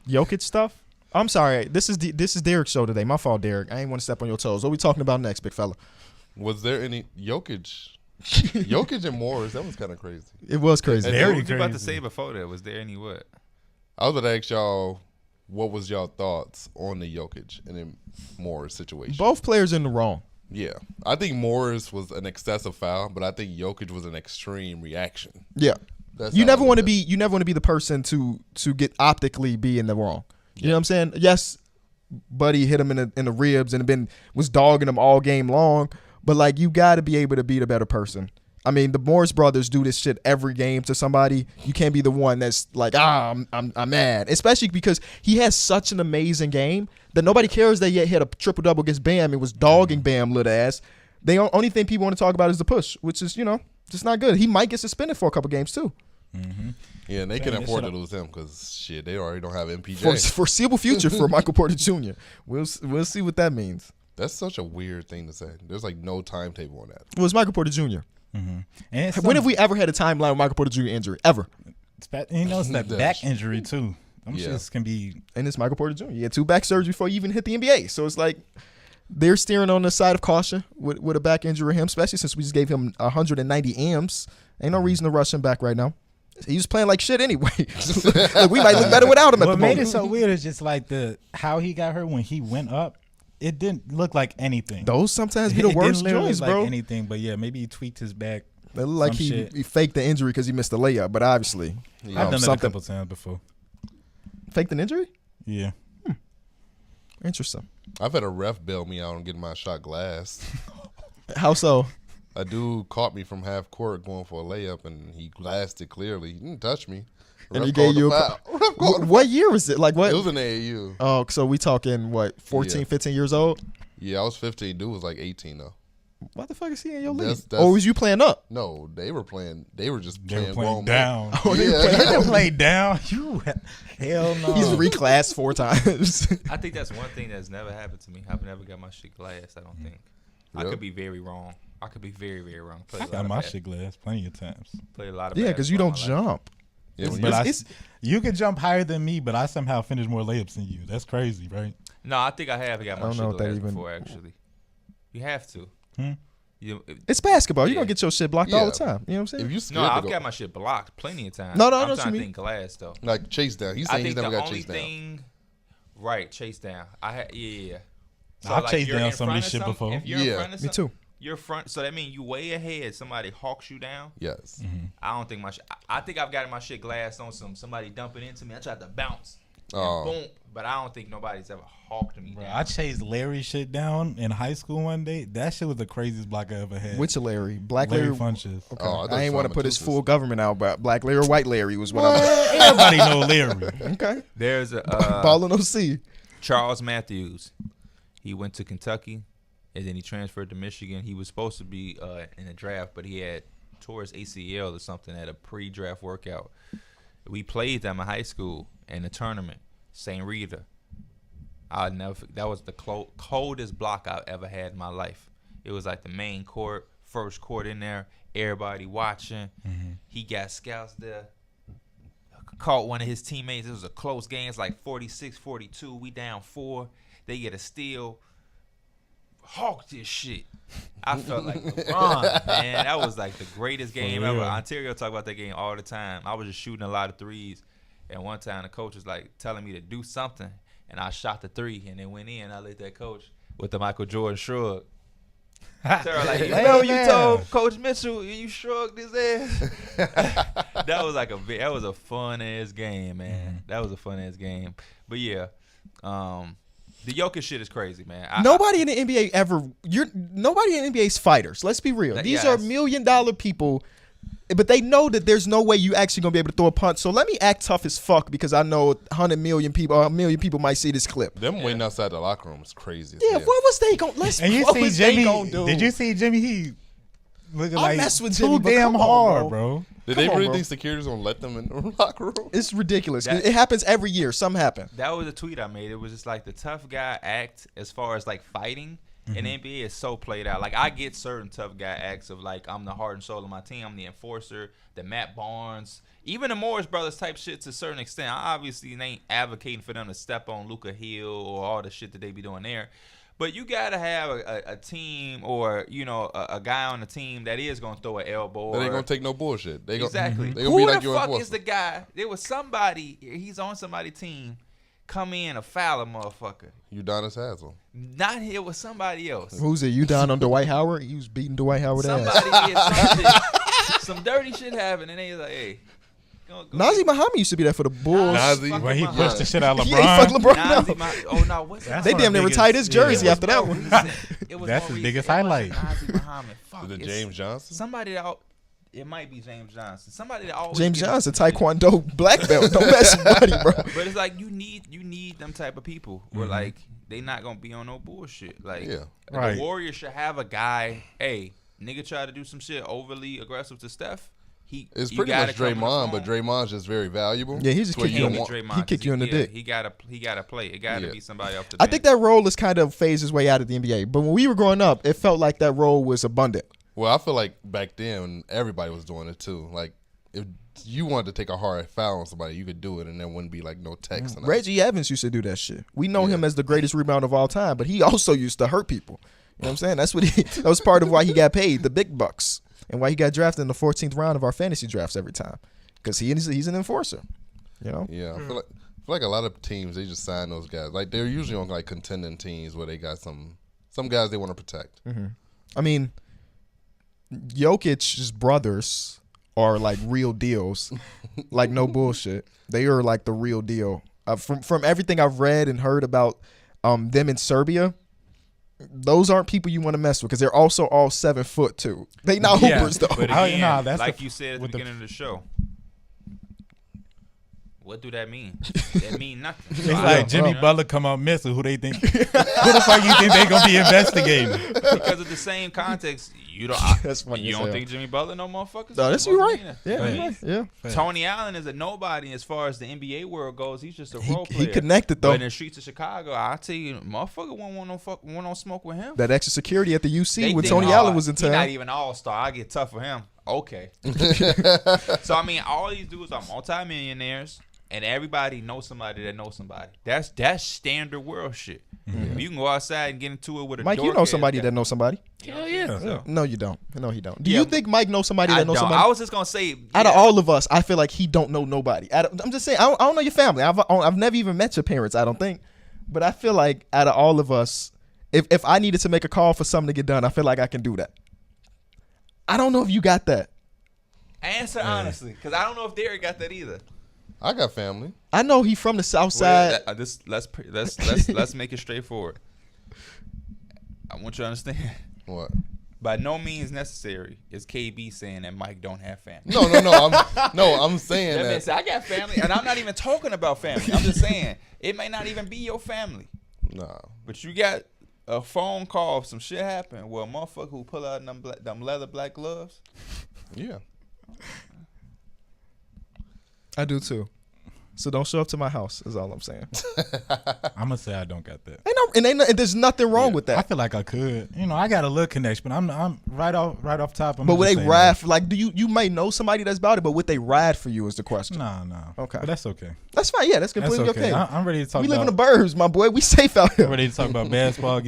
Jokic stuff. I'm sorry. This is Derek's show today. My fault, Derek. I ain't want to step on your toes. What are we talking about next, big fella? Was there any Jokic and Morris? That was kind of crazy. It was crazy. What were you about to say before that? Was there any what? I was going to ask y'all, what was y'all thoughts on the Jokic and then Morris situation? Both players in the wrong. Yeah, I think Morris was an excessive foul, but I think Jokic was an extreme reaction. Yeah, you never want to be the person to get optically be in the wrong. You know what I'm saying? Yes, Buddy hit him in the ribs and was dogging him all game long, but like you got to be able to be the better person. I mean, the Morris brothers do this shit every game to somebody. You can't be the one that's like, I'm mad, especially because he has such an amazing game that nobody cares that he hit a triple-double against Bam and was dogging Bam little ass. The only thing people want to talk about is the push, which is, just not good. He might get suspended for a couple games too. Mm-hmm. Yeah, and they can afford to lose him because, shit, they already don't have MPJ. For foreseeable future for Michael Porter Jr. We'll see what that means. That's such a weird thing to say. There's like no timetable on that. Well, it's Michael Porter Jr. Mm-hmm. And when have we ever had a timeline with Michael Porter Jr. injury? Ever. It's that back injury too. Them shits can be. And it's Michael Porter Jr. He had 2 back surgeries before he even hit the NBA. So it's like they're steering on the side of caution with a back injury with him, especially since we just gave him 190 M's. Ain't no reason to rush him back right now. He was playing like shit anyway. Like, we might look better without him at the moment. What made it so weird is just like how he got hurt when he went up. It didn't look like anything. Those sometimes be the worst joints, like bro. Anything, but yeah, maybe he tweaked his back. It looked like he faked the injury because he missed the layup, but obviously, I've done that a couple times before. Faked an injury? Yeah. Interesting. I've had a ref bail me out on getting my shot glass. How so? A dude caught me from half court going for a layup, and he glassed it clearly. He didn't touch me. And he gave you a what year was it? Like what? It was an AAU. Oh, so we talking what? 14, 15 years old? Yeah, I was 15. Dude was like 18 though. What the fuck is he in your league? Or was you playing up? No, they were playing. They were just playing down. Oh, they didn't play down. You hell no. He's reclassed 4 times. I think that's one thing that's never happened to me. I've never got my shit glassed. I don't think. Yep. I could be very wrong. I could be very, very wrong. I got my shit glassed plenty of times. Played a lot of because you don't jump. Yeah, but you can jump higher than me, but I somehow finish more layups than you. That's crazy, right? No, I think I have got my shit glassed before. Actually, you have to. It's basketball. You're going to get your shit blocked all the time. You know what I'm saying? I've got my shit blocked plenty of times. No, I'm trying to think glass, though. Like chase down. He's saying he's never got chased down. Right, chase down. Yeah. So I've chased down some of this shit before. If you're in front of me too. You're front, so that means you way ahead. Somebody hawks you down. Yes. Mm-hmm. I don't think I think I've gotten my shit glassed on somebody dumping into me. I tried to bounce. Boom. But I don't think nobody's ever hawked me down. I chased Larry shit down in high school one day. That shit was the craziest block I ever had. Which Larry? Black Larry Larry? Funches. Okay. I ain't want to put his full government out, but Black Larry or White Larry was what Everybody know Larry. Okay. There's a Ballin' OC. Charles Matthews. He went to Kentucky, and then he transferred to Michigan. He was supposed to be in the draft, but he had tore his ACL or something at a pre-draft workout. We played them in high school in the tournament. St. Rita. That was the coldest block I've ever had in my life. It was like the main court, first court in there, everybody watching. Mm-hmm. He got scouts there. Caught one of his teammates. It was a close game. It's like 46-42. We down 4. They get a steal. Hawk this shit. I felt like LeBron, man. That was like the greatest game ever. Ontario talk about that game all the time. I was just shooting a lot of threes. And one time the coach was like telling me to do something, and I shot the 3 and it went in. I let that coach with the Michael Jordan shrug. Sarah, like, you told Coach Mitchell you shrugged his ass. That was a fun ass game, man. That was a fun ass game. But yeah, the Jokic shit is crazy, man. Nobody in the NBA nobody in the NBA is fighters. Let's be real. These are $1 million people. But they know that there's no way you actually gonna be able to throw a punch. So let me act tough as fuck because I know 100 million people, or 1 million people might see this clip. Them waiting outside the locker room is crazy. Yeah, what was they gonna? Do? Did you see Jimmy? He looking like mess with too Jimmy, damn hard, bro. Did they really think security's gonna let them in the locker room? It's ridiculous. It happens every year. Something happened. That was a tweet I made. It was just like the tough guy act as far as like fighting And the NBA is so played out. Like, I get certain tough guy acts of, like, I'm the heart and soul of my team. I'm the enforcer, the Matt Barnes, even the Morris brothers type shit to a certain extent. I obviously ain't advocating for them to step on Luka Hill or all the shit that they be doing there. But you got to have a team or, you know, a guy on the team that is going to throw an elbow. They ain't going to take no bullshit. Exactly. They gonna Who be the like your fuck enforcer. is the guy? There was somebody, he's on somebody's team, come in a foul a motherfucker. Udonis Haslem. Not here with somebody else. Who's it? You down on Dwight Howard? He was beating Dwight Howard ass. Somebody did some shit. Some dirty shit happened, and they was like, hey. Go Nazir Muhammad used to be there for the Bulls. Nazir. When he pushed the shit out of Yeah, he LeBron. fucked LeBron up. Oh, no, what's that? That's They one of damn the near biggest- retired his jersey yeah. after that one. That's his biggest highlight. Nazir Muhammad. Fuck, Is it it's James Johnson? Somebody that it might be James Johnson. Somebody that always James get Johnson, some shit. Taekwondo black belt. Don't mess with Buddy, bro. But it's like you need them type of people where like they not gonna be on no bullshit. Like Yeah. Right. the Warriors should have a guy. Hey, nigga, try to do some shit overly aggressive to Steph. It's you pretty gotta much come in the Draymond, but phone. Draymond's just very valuable. Yeah, he's just to where kicking you you don't in want- Draymond, he 'cause kick you in the dick. He gotta play. It gotta Yeah. be somebody off the I bench. think that role is kind of phased his way out of the NBA. But when we were growing up, it felt like that role was abundant. Well, I feel like back then everybody was doing it too. Like if you wanted to take a hard foul on somebody, you could do it, and there wouldn't be like no text. And Reggie Evans used to do that shit. We know Yeah. him as the greatest rebounder of all time, but he also used to hurt people. You know what I'm saying? That was part of why he got paid the big bucks and why he got drafted in the 14th round of our fantasy drafts every time. Because he's an enforcer. You know? Yeah, I feel like a lot of teams they just sign those guys. Like they're usually on like contending teams where they got some guys they want to protect. I mean, Jokic's brothers are like real deals. Like no bullshit. They are like the real deal. From everything I've read and heard about them in Serbia, those aren't people you want to mess with because they're also all 7 foot too. They not Yeah, hoopers though. But Oh, again, nah, that's like the- you said at the with the- beginning of the show. What do that mean? That mean nothing. It's like Jimmy you know? Butler come up missing. Who they think? Who the fuck you think they gonna be investigating? Because of the same context, you don't. That's funny You as don't hell. think Jimmy Butler no motherfuckers? No, that's you right. Yeah, Right. you right. Yeah. Tony Allen is a nobody as far as the NBA world goes. He's just a role He player. connected though. But in the streets of Chicago, I tell you, motherfucker won't want no smoke with him. That extra security at the UC They when think, Tony oh, Allen was in He not town. even all star. I get tough for him. Okay. So I mean, all these dudes are multimillionaires, and everybody knows somebody that knows somebody. That's standard world shit. You can go outside and get into it with a Mike, you dork know ass somebody guy. that knows somebody. Hell yeah. No, you don't. No, he don't. Do Yeah, you think Mike knows somebody I that knows don't. somebody? I was just gonna say, Out of yeah. all of us, I feel like he don't know nobody. I'm just saying, I don't know your family. I've never even met your parents, I don't think. But I feel like out of all of us, if I needed to make a call for something to get done, I feel like I can do that. I don't know if you got that. Answer honestly, because I don't know if Derek got that either. I got family. I know he from the South Side. Let's make it straightforward. I want you to understand. What? By no means necessary is KB saying that Mike don't have family. I'm saying That man that. said, I got family, and I'm not even talking about family. I'm just saying it may not even be your family, Nah. but you got a phone call if some shit happened. Well, a motherfucker who pull out them leather black gloves. Yeah. I do too. So don't show up to my house. Is all I'm saying. I'm gonna say I don't got that. And there's nothing wrong with I that. feel like I could. You know, I got a little connection, but I'm right off top. But would they ride? Like, do you might know somebody that's about it, but would they ride for you? Is the question. No. Okay. But that's okay. That's fine. Yeah, that's That's completely okay. okay. I'm ready to talk We live in about. the burbs, my boy. We safe out here. I'm ready to talk about basketball.